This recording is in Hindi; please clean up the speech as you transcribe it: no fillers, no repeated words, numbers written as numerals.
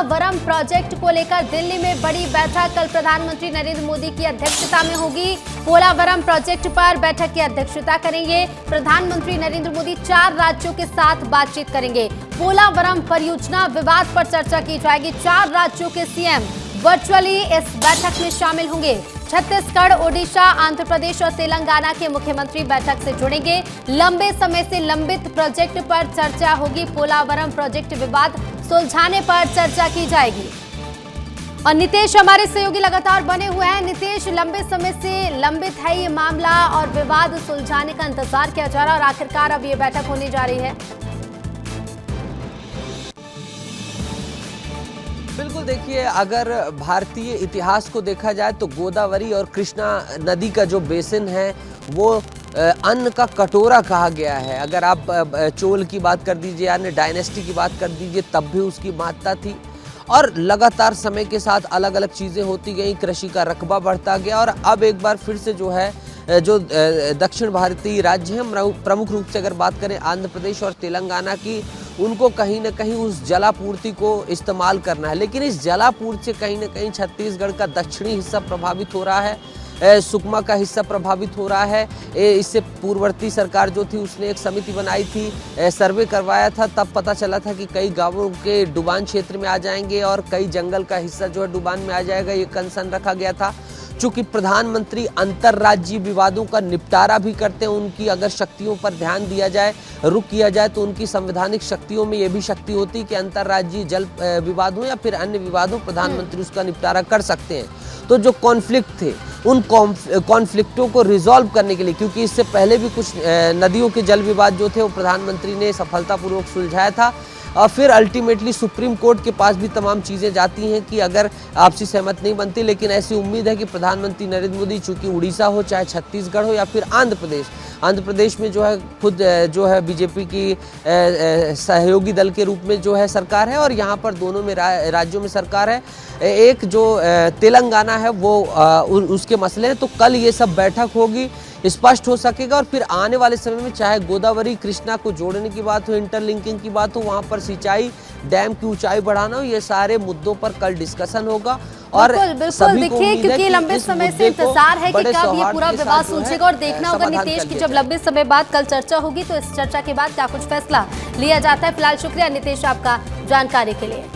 पोलावरम प्रोजेक्ट को लेकर दिल्ली में बड़ी बैठक कल प्रधानमंत्री नरेंद्र मोदी की अध्यक्षता में होगी। पोलावरम प्रोजेक्ट पर बैठक की अध्यक्षता करेंगे प्रधानमंत्री नरेंद्र मोदी। 4 राज्यों के साथ बातचीत करेंगे। पोलावरम परियोजना विवाद पर चर्चा की जाएगी। 4 राज्यों के सीएम वर्चुअली इस बैठक में शामिल होंगे। छत्तीसगढ़, ओडिशा, आंध्र प्रदेश और तेलंगाना के मुख्यमंत्री बैठक से जुड़ेंगे। लंबे समय से लंबित प्रोजेक्ट पर चर्चा होगी। पोलावरम प्रोजेक्ट विवाद सुलझाने पर चर्चा की जाएगी। और नीतीश हमारे सहयोगी लगातार बने हुए हैं। नीतीश, लंबे समय से लंबित है ये मामला और विवाद सुलझाने का इंतजार किया जा रहा है और आखिरकार अब ये बैठक होने जा रही है। बिल्कुल, देखिए, अगर भारतीय इतिहास को देखा जाए तो गोदावरी और कृष्णा नदी का जो बेसिन है वो अन्न का कटोरा कहा गया है। अगर आप चोल की बात कर दीजिए, अन्य डायनेस्टी की बात कर दीजिए, तब भी उसकी महत्ता थी। और लगातार समय के साथ अलग अलग चीज़ें होती गई, कृषि का रकबा बढ़ता गया और अब एक बार फिर से जो है जो दक्षिण भारतीय राज्य हैं, प्रमुख रूप से अगर बात करें आंध्र प्रदेश और तेलंगाना की, उनको कहीं ना कहीं उस जलापूर्ति को इस्तेमाल करना है। लेकिन इस जलापूर्ति से कहीं ना कहीं छत्तीसगढ़ का दक्षिणी हिस्सा प्रभावित हो रहा है, सुकमा का हिस्सा प्रभावित हो रहा है। इससे पूर्ववर्ती सरकार जो थी उसने एक समिति बनाई थी, सर्वे करवाया था, तब पता चला था कि कई गांवों के डुबान क्षेत्र में आ जाएंगे और कई जंगल का हिस्सा जो है डुबान में आ जाएगा, ये कंसर्न रखा गया था। चूंकि प्रधानमंत्री अंतर्राज्यीय विवादों का निपटारा भी करते हैं, उनकी अगर शक्तियों पर ध्यान दिया जाए, रुख किया जाए, तो उनकी संवैधानिक शक्तियों में ये भी शक्ति होती है कि अंतर्राज्यीय जल विवाद हो या फिर अन्य विवाद हो, प्रधानमंत्री उसका निपटारा कर सकते हैं। तो जो कॉन्फ्लिक्ट थे, उन कॉन्फ्लिक्टों को रिजॉल्व करने के लिए, क्योंकि इससे पहले भी कुछ नदियों के जल विवाद जो थे वो प्रधानमंत्री ने सफलतापूर्वक सुलझाया था। और फिर अल्टीमेटली सुप्रीम कोर्ट के पास भी तमाम चीज़ें जाती हैं कि अगर आपसी सहमत नहीं बनती। लेकिन ऐसी उम्मीद है कि प्रधानमंत्री नरेंद्र मोदी, चूंकि उड़ीसा हो, चाहे छत्तीसगढ़ हो या फिर आंध्र प्रदेश में जो है खुद जो है बीजेपी की सहयोगी दल के रूप में जो है सरकार है और यहाँ पर दोनों में राज्यों में सरकार है। एक जो तेलंगाना है वो उसके मसले हैं। तो कल ये सब बैठक होगी, स्पष्ट हो सकेगा और फिर आने वाले समय में चाहे गोदावरी कृष्णा को जोड़ने की बात हो, इंटरलिंकिंग की बात हो, वहाँ पर सिंचाई डैम की ऊंचाई बढ़ाना हो, ये सारे मुद्दों पर कल डिस्कशन होगा। और बिल्कुल देखिए, क्योंकि लंबे समय से इंतजार है कि कब ये पूरा विवाद सुलझेगा और देखना होगा नीतीश की जब लंबे समय बाद कल चर्चा होगी तो इस चर्चा के बाद क्या कुछ फैसला लिया जाता है। फिलहाल शुक्रिया नीतीश आपका जानकारी के लिए।